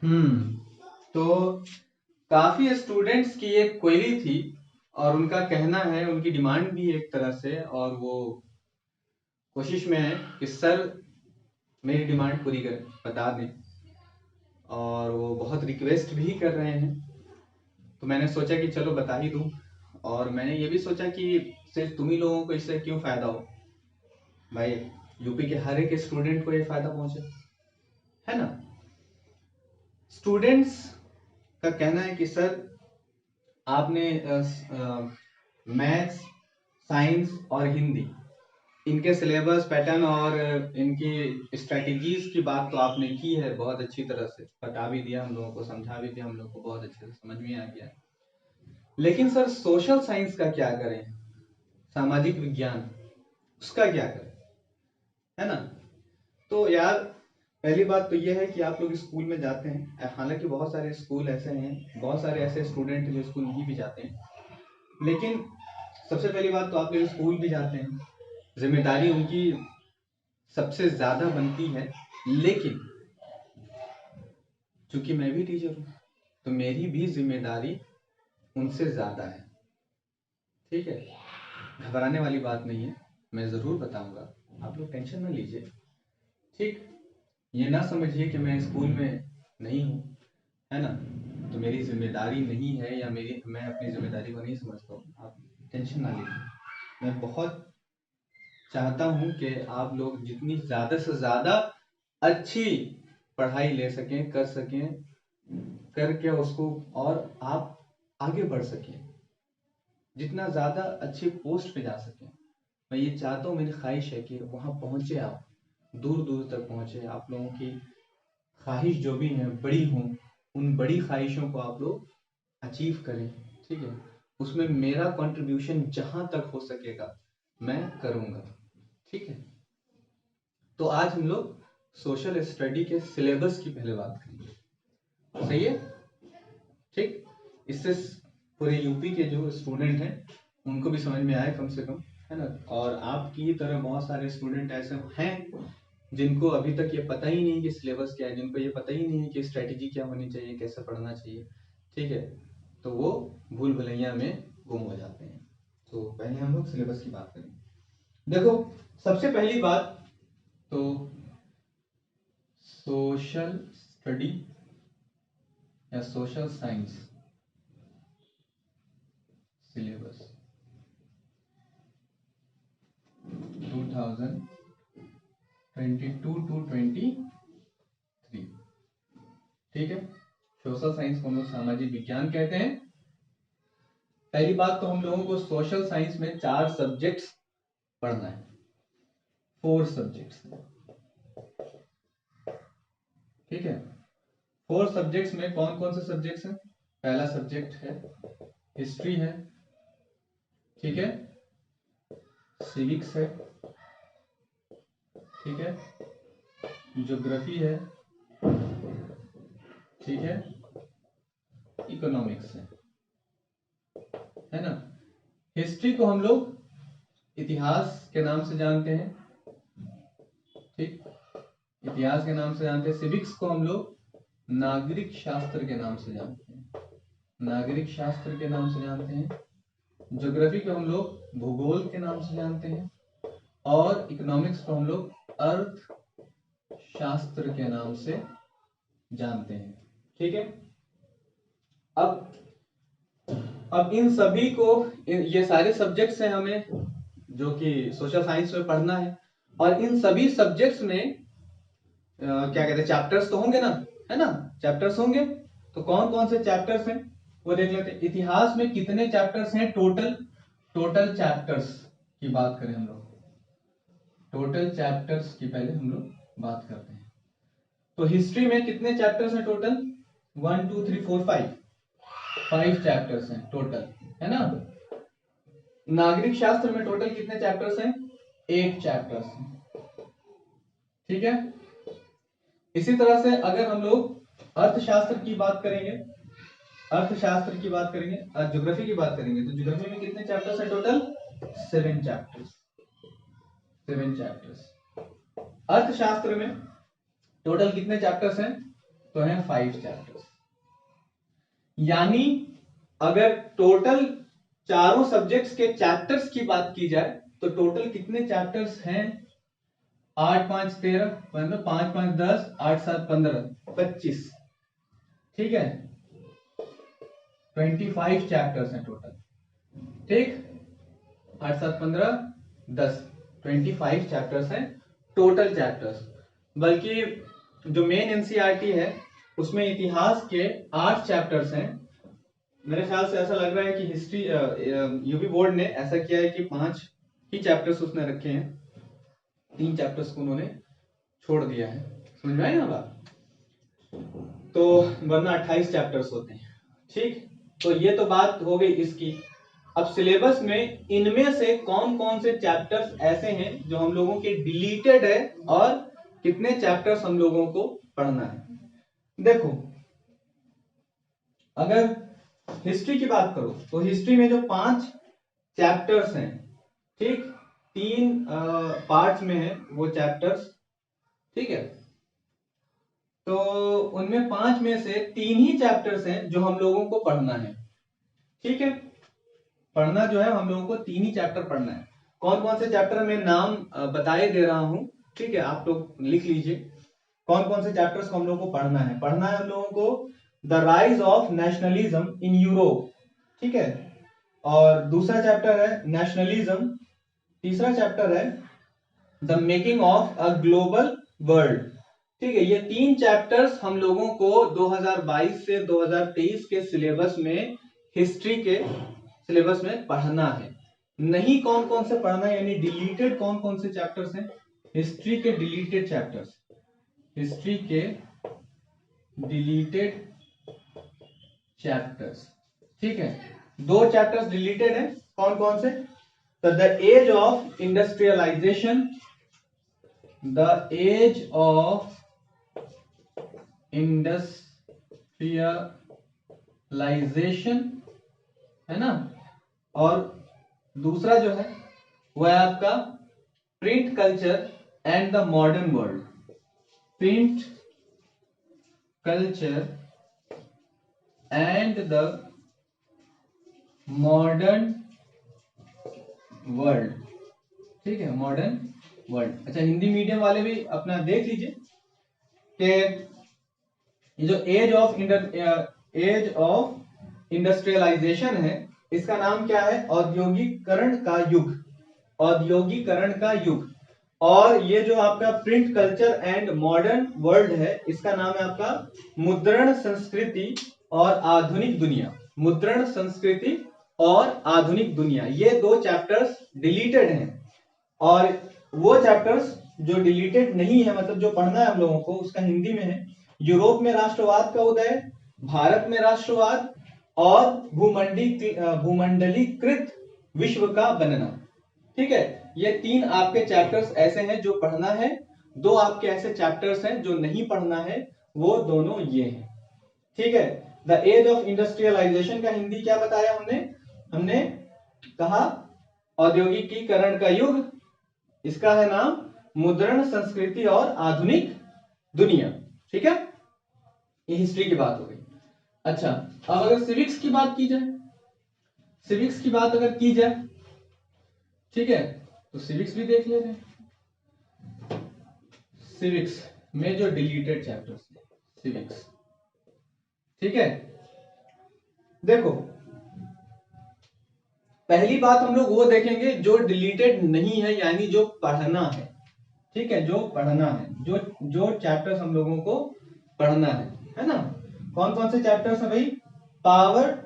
हम्म। तो काफी स्टूडेंट्स की एक क्वेरी थी और उनका कहना है, उनकी डिमांड भी एक तरह से, और वो कोशिश में है कि सर मेरी डिमांड पूरी कर बता दें, और वो बहुत रिक्वेस्ट भी कर रहे हैं। तो मैंने सोचा कि चलो बता ही दूं, और मैंने ये भी सोचा कि सिर्फ तुम ही लोगों को इससे क्यों फायदा हो भाई, यूपी के हर एक स्टूडेंट को ये फायदा पहुंचे, है ना। स्टूडेंट्स का कहना है कि सर आपने मैथ्स, साइंस और हिंदी, इनके सिलेबस पैटर्न और इनकी स्ट्रेटजीज की बात तो आपने की है, बहुत अच्छी तरह से बता भी दिया हम लोगों को, समझा भी दिया हम लोगों को, बहुत अच्छे से समझ में आ गया। लेकिन सर सोशल साइंस का क्या करें, सामाजिक विज्ञान, उसका क्या करें, है ना। तो यार पहली बात तो यह है कि आप लोग स्कूल में जाते हैं, हालांकि बहुत सारे स्कूल ऐसे हैं, बहुत सारे ऐसे स्टूडेंट जो स्कूल नहीं भी जाते हैं, लेकिन सबसे पहली बात तो आप लोग स्कूल भी जाते हैं, जिम्मेदारी उनकी सबसे ज्यादा बनती है। लेकिन चूंकि मैं भी टीचर हूँ, तो मेरी भी जिम्मेदारी उनसे ज्यादा है। ठीक है, घबराने वाली बात नहीं है, मैं जरूर बताऊंगा, आप लोग टेंशन ना लीजिए। ठीक, ये ना समझिए कि मैं स्कूल में नहीं हूँ, है ना, तो मेरी जिम्मेदारी नहीं है, या मैं अपनी जिम्मेदारी को नहीं समझता हूँ, आप टेंशन ना लीजिए। मैं बहुत चाहता हूँ कि आप लोग जितनी ज्यादा से ज्यादा अच्छी पढ़ाई ले सकें, कर सकें, करके उसको, और आप आगे बढ़ सकें, जितना ज्यादा अच्छी पोस्ट पे जा सकें। मैं ये चाहता हूँ, मेरी ख्वाहिश है कि वहां पहुंचे आप, दूर दूर तक पहुंचे, आप लोगों की ख्वाहिश जो भी है बड़ी हों, उन बड़ी ख्वाहिशों को आप लोग अचीव करें। ठीक है, उसमें मेरा कंट्रीब्यूशन जहां तक हो सकेगा मैं करूंगा। ठीक है, तो आज हम लोग सोशल स्टडी के सिलेबस की पहले बात करेंगे, सही है। ठीक, इससे पूरे यूपी के जो स्टूडेंट हैं उनको भी समझ में आए कम से कम, है ना। और आपकी तरह बहुत सारे स्टूडेंट ऐसे हैं जिनको अभी तक ये पता ही नहीं कि सिलेबस क्या है, जिनको ये पता ही नहीं है कि स्ट्रेटेजी क्या होनी चाहिए, कैसे पढ़ना चाहिए। ठीक है, तो वो भूल भुलैया में गुम हो जाते हैं। तो पहले हम लोग सिलेबस की बात करें। देखो, सबसे पहली बात तो सोशल स्टडी या सोशल साइंस सिलेबस 2022 टू 23। ठीक है, सोशल साइंस को हम लोग सामाजिक विज्ञान कहते हैं। पहली बात तो हम लोगों को सोशल साइंस में 4 सब्जेक्ट्स पढ़ना है, 4 सब्जेक्ट्स। ठीक है, 4 सब्जेक्ट्स में कौन कौन से सब्जेक्ट्स हैं। पहला सब्जेक्ट है हिस्ट्री है, ठीक है, सिविक्स है, ठीक है, ज्योग्राफी ठीक है, इकोनॉमिक्स है ना। हिस्ट्री को हम लोग इतिहास के नाम से जानते हैं, ठीक, इतिहास के नाम से जानते हैं। सिविक्स को हम लोग नागरिक शास्त्र के नाम से जानते हैं, नागरिक शास्त्र के नाम से जानते हैं। ज्योग्राफी को हम लोग भूगोल के नाम से जानते हैं, और इकोनॉमिक्स को हम लोग अर्थशास्त्र के नाम से जानते हैं। ठीक है, अब इन सभी को, ये सारे सब्जेक्ट्स हैं हमें जो कि सोशल साइंस में पढ़ना है, और इन सभी सब्जेक्ट्स में क्या कहते हैं, चैप्टर्स तो होंगे ना, है ना, चैप्टर्स होंगे। तो कौन कौन से चैप्टर्स हैं वो देख लेते हैं। इतिहास में कितने चैप्टर्स हैं टोटल, टोटल चैप्टर्स की बात करें हम लोग, टोटल चैप्टर्स की पहले हम लोग बात करते हैं। तो हिस्ट्री में कितने चैप्टर्स हैं टोटल, 1 2 3 4 5 चैप्टर्स हैं टोटल, है ना। नागरिक शास्त्र में टोटल कितने चैप्टर्स हैं, 8 चैप्टर्स हैं। ठीक है, इसी तरह से अगर हम लोग अर्थशास्त्र की बात करेंगे, अर्थशास्त्र की बात करेंगे, ज्योग्राफी की बात करेंगे, तो ज्योग्राफी में कितने चैप्टर्स हैं टोटल, 7 चैप्टर्स, 7 चैप्टर्स। अर्थशास्त्र में टोटल कितने चैप्टर्स हैं, तो है 5 चैप्टर्स। यानी अगर टोटल चारों सब्जेक्ट्स के चैप्टर्स की बात की जाए तो टोटल कितने चैप्टर्स हैं? 8 5 13 15, 5 5 10, 8 7 15, 25। ठीक है, 25 चैप्टर्स हैं टोटल। ठीक, 8 7 15 10, 25 चैप्टर्स हैं टोटल चैप्टर्स। बल्कि जो मेन एनसीईआरटी है उसमें इतिहास के 8 चैप्टर्स हैं। मेरे ख्याल से ऐसा लग रहा है कि हिस्ट्री यूपी बोर्ड ने ऐसा किया है कि 5 ही चैप्टर्स उसने रखे हैं, 3 चैप्टर्स को उन्होंने छोड़ दिया है। समझ में आई ना बात? तो वरना 28 चैप्टर्स होते हैं। ठीक, तो ये तो बात हो गई इसकी। अब सिलेबस में इनमें से कौन कौन से चैप्टर्स ऐसे हैं जो हम लोगों के डिलीटेड है और कितने चैप्टर्स हम लोगों को पढ़ना है। देखो, अगर हिस्ट्री की बात करो तो हिस्ट्री में जो 5 चैप्टर्स हैं, ठीक, 3 पार्ट्स में है वो चैप्टर्स। ठीक है, तो उनमें 5 में से 3 ही चैप्टर्स हैं जो हम लोगों को पढ़ना है। ठीक है, पढ़ना जो है हम लोगों को 3 ही चैप्टर पढ़ना है। कौन कौन से चैप्टर में नाम बताए दे रहा हूं। ठीक है, आप लोग लिख लीजिए कौन कौन से चैप्टर्स को हम लोग को पढ़ना है। पढ़ना है हम लोगों को the rise of nationalism in Europe. ठीक है, और दूसरा चैप्टर है नेशनलिज्म। तीसरा चैप्टर है the making of a global world. ठीक है, ये 3 चैप्टर्स हम लोगों को 2022 से 2023 के सिलेबस में, हिस्ट्री के सिलेबस में पढ़ना है। नहीं कौन कौन से पढ़ना है, यानी डिलीटेड कौन कौन से चैप्टर्स हैं? हिस्ट्री के डिलीटेड चैप्टर्स, हिस्ट्री के डिलीटेड चैप्टर्स। ठीक है, 2 चैप्टर्स डिलीटेड हैं, कौन कौन से? तो the age of industrialization, the age of industrialization, है ना। और दूसरा जो है वो है आपका print culture and the modern world. Print culture and the modern world. ठीक है, मॉडर्न वर्ल्ड। अच्छा, हिंदी मीडियम वाले भी अपना देख लीजिए कि ये जो एज ऑफ इंडस्ट्रियलाइजेशन है, इसका नाम क्या है? औद्योगिकरण का युग। औद्योगिकरण का युग। और ये जो आपका print culture and modern world है, इसका नाम है आपका मुद्रण संस्कृति और आधुनिक दुनिया। मुद्रण संस्कृति और आधुनिक दुनिया, ये 2 चैप्टर्स डिलीटेड हैं। और वो चैप्टर्स जो डिलीटेड नहीं है, मतलब जो पढ़ना है हम लोगों को, उसका हिंदी में है यूरोप में राष्ट्रवाद का उदय, भारत में राष्ट्रवाद और भूमंडलीकृत विश्व का बनना। ठीक है, ये 3 आपके चैप्टर्स ऐसे हैं जो पढ़ना है। 2 आपके ऐसे चैप्टर्स हैं जो नहीं पढ़ना है, वो दोनों ये हैं। ठीक है, द एज ऑफ इंडस्ट्रियलाइजेशन का हिंदी क्या बताया हमने कहा औद्योगिकीकरण का युग। इसका है नाम मुद्रण संस्कृति और आधुनिक दुनिया। ठीक है, ये हिस्ट्री की बात हो गई। अच्छा, अब अगर सिविक्स की बात की जाए, सिविक्स की बात अगर की जाए, ठीक है, तो सिविक्स भी देख लेते हैं। सिविक्स में जो डिलीटेड चैप्टर्स, सिविक्स। ठीक है, देखो पहली बात हम लोग वो देखेंगे जो डिलीटेड नहीं है, यानी जो पढ़ना है। ठीक है, जो पढ़ना है, जो चैप्टर्स हम लोगों को पढ़ना है ना। कौन कौन से चैप्टर्स है भाई? Power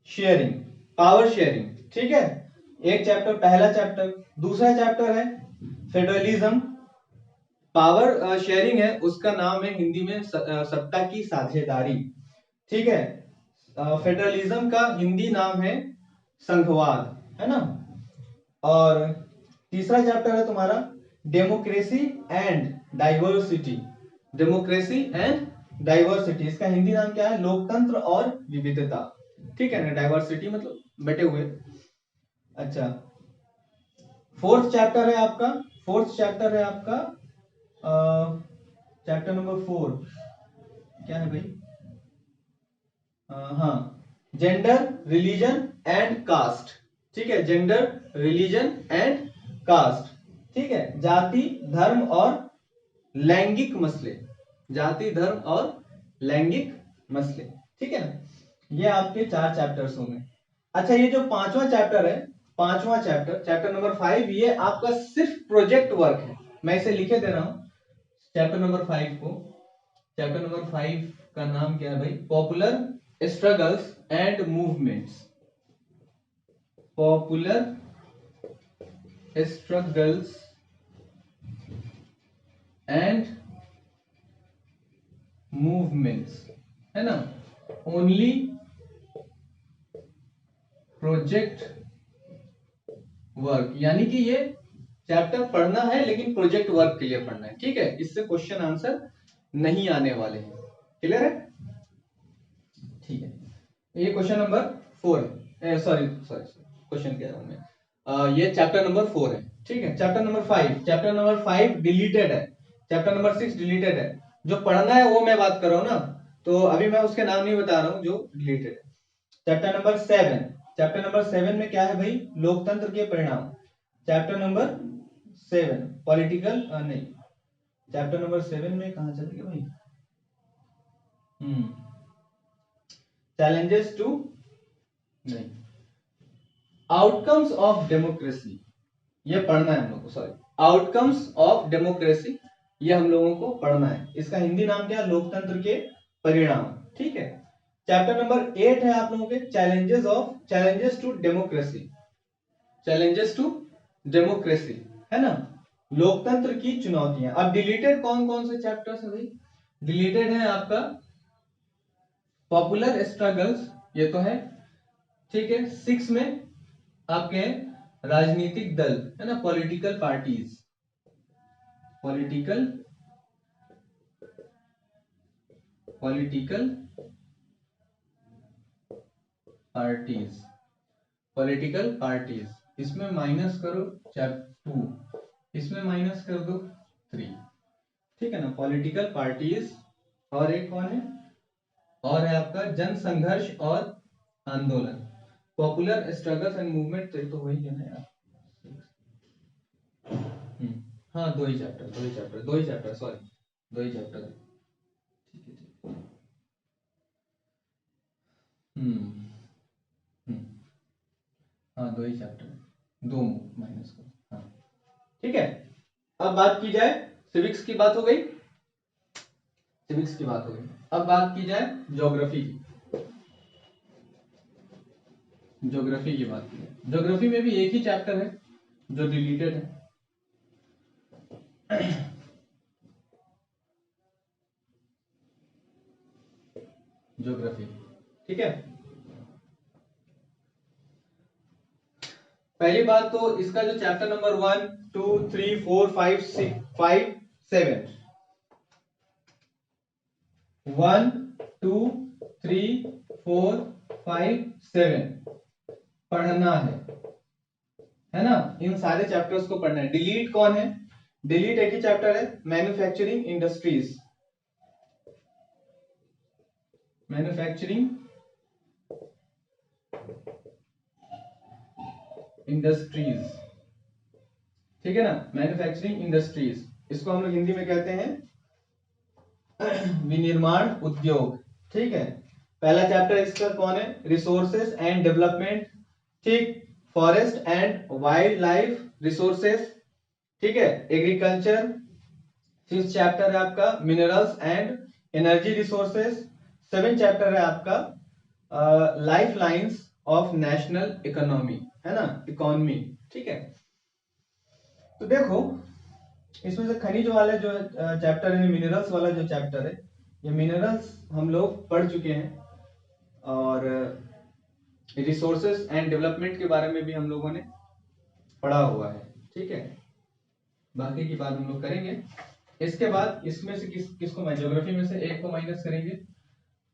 sharing, power sharing. ठीक है, एक चैप्टर, पहला चैप्टर। दूसरा चैप्टर है फेडरलिज्म। पावर शेयरिंग है, उसका नाम है हिंदी में सत्ता की साझेदारी। ठीक है, फेडरलिज्म का हिंदी नाम है संघवाद, है ना। और तीसरा चैप्टर है तुम्हारा democracy and diversity. Democracy and diversity, इसका हिंदी नाम क्या है? लोकतंत्र और विविधता। ठीक है ना, डाइवर्सिटी मतलब बटे हुए। अच्छा, फोर्थ चैप्टर है आपका चैप्टर नंबर 4, क्या है भाई, हाँ, जेंडर, रिलीजन एंड कास्ट। ठीक है, जेंडर, रिलीजन एंड कास्ट। ठीक है, जाति, धर्म और लैंगिक मसले, जाति, धर्म और लैंगिक मसले। ठीक है, ये आपके 4 चैप्टर्स होंगे। अच्छा, ये जो 5वां चैप्टर है, 5वां चैप्टर, चैप्टर नंबर 5, ये आपका सिर्फ प्रोजेक्ट वर्क है। मैं इसे लिखे दे रहा हूं, चैप्टर नंबर 5 को। चैप्टर नंबर 5 का नाम क्या है भाई, popular struggles and movements. Popular struggles and movements, है ना। ओनली प्रोजेक्ट वर्क, यानी कि ये चैप्टर पढ़ना है लेकिन प्रोजेक्ट वर्क के लिए पढ़ना है। ठीक है, इससे क्वेश्चन आंसर नहीं आने वाले हैं। क्लियर है? ठीक है, ये क्वेश्चन नंबर 4 है, सॉरी क्वेश्चन कह रहा हूं मैं, ये चैप्टर नंबर 4 है। ठीक है, chapter number 5, chapter number 5 deleted है, चैप्टर नंबर 6 डिलीटेड है। जो पढ़ना है वो मैं बात कर रहा हूं ना, तो अभी मैं उसके नाम नहीं बता रहा हूं जो डिलीटेड है। चैप्टर नंबर 7, चैप्टर नंबर 7 में क्या है भाई, लोकतंत्र के परिणाम। चैप्टर नंबर 7 पॉलिटिकल, नहीं, चैप्टर नंबर 7 में कहां चले गए भाई, चैलेंजेस टू, नहीं, आउटकम्स ऑफ डेमोक्रेसी, ये पढ़ना है हम लोग को, सॉरी, आउटकम्स ऑफ डेमोक्रेसी, ये हम लोगों को पढ़ना है। इसका हिंदी नाम क्या है, लोकतंत्र के परिणाम। ठीक है, चैप्टर नंबर 8 है आप लोगों के challenges to democracy, challenges to democracy, है ना, लोकतंत्र की चुनौतियां। अब डिलीटेड कौन कौन से चैप्टर्स है भाई, डिलीटेड है आपका पॉपुलर स्ट्रगल्स, ये तो है। ठीक है, 6 में आपके राजनीतिक दल, है ना, political parties, political political parties, political parties, इसमें माइनस करो चैप्टर 2, इसमें माइनस कर दो 3। ठीक है ना, पॉलिटिकल पार्टीज। और एक कौन है, और है आपका जन संघर्ष और आंदोलन, पॉपुलर स्ट्रगल्स एंड मूवमेंट। तो वही है ना यार, हाँ, 2 ही चैप्टर, 2 ही चैप्टर, सॉरी, 2 ही चैप्टर है। ठीक है, ठीक, हम्म, हाँ, 2 ही चैप्टर है, 2 माइनस करो, हाँ। ठीक है, अब बात की जाए, सिविक्स की बात हो गई, सिविक्स की बात हो गई। अब बात की जाए ज्योग्राफी की, ज्योग्राफी की बात की जाए। ज्योग्राफी में भी एक ही चैप्टर है जो डिलीटेड है, ज्योग्राफी। ठीक है, पहली बात तो इसका जो चैप्टर नंबर 1, 2, 3, 4, 5, 6, 5, 7, 1, 2, 3, 4, 5, 7 पढ़ना है ना, इन सारे चैप्टर्स को पढ़ना है। डिलीट कौन है, डिलीट एक ही चैप्टर है, मैन्युफैक्चरिंग इंडस्ट्रीज, मैन्युफैक्चरिंग इंडस्ट्रीज। ठीक है ना, मैन्युफैक्चरिंग इंडस्ट्रीज, इसको हम लोग हिंदी में कहते हैं विनिर्माण उद्योग। ठीक है, पहला चैप्टर इसका कौन है, रिसोर्सेस एंड डेवलपमेंट। ठीक, forest and wild life resources. ठीक है, एग्रीकल्चर। 5th चैप्टर है आपका minerals and energy resources. 7th chapter है आपका life lines of national economy, है ना, इकोनॉमी। ठीक है, तो देखो, इसमें से खनिज वाला जो चैप्टर है, मिनरल्स वाला जो चैप्टर है, ये मिनरल्स हम लोग पढ़ चुके हैं, और रिसोर्सेस एंड डेवलपमेंट के बारे में भी हम लोगों ने पढ़ा हुआ है। ठीक है, बाकी की बात हम लोग करेंगे। इसके बाद इसमें से किसको, ज्योग्राफी में से एक को माइनस करेंगे,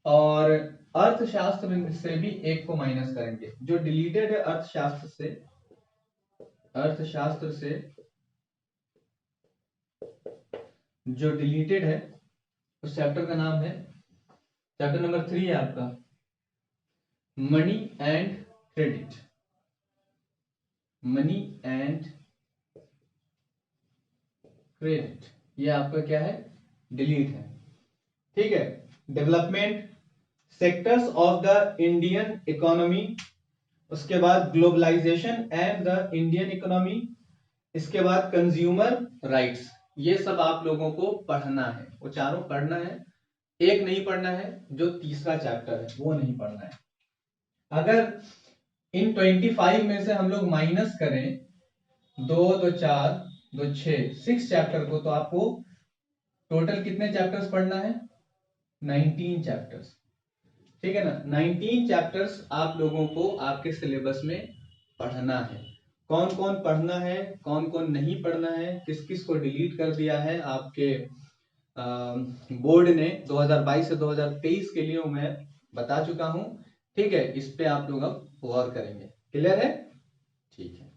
और अर्थशास्त्र से भी एक को माइनस करेंगे। जो डिलीटेड है अर्थशास्त्र से, अर्थशास्त्र से जो डिलीटेड है, उस चैप्टर का नाम है चैप्टर नंबर 3 है आपका money and credit. Money and credit ये आपका क्या है, डिलीट है, ठीक है। Development sectors of the Indian economy, उसके बाद globalization and the Indian economy, इसके बाद कंज्यूमर राइट्स, ये सब आप लोगों को पढ़ना है, वो चारों पढ़ना है। एक नहीं पढ़ना है, जो तीसरा चैप्टर है वो नहीं पढ़ना है। अगर इन 25 में से हम लोग माइनस करें 2 2 4 2 6 चैप्टर को, तो आपको टोटल कितने चैप्टर्स पढ़ना है, 19 चैप्टर्स, ठीक है ना। 19 चैप्टर्स आप लोगों को आपके सिलेबस में पढ़ना है। कौन कौन पढ़ना है, कौन कौन नहीं पढ़ना है, किस किस को डिलीट कर दिया है आपके बोर्ड ने 2022 से 2023 के लिए, मैं बता चुका हूं, ठीक है। इस पे आप लोग अब गौर करेंगे। क्लियर है, ठीक है।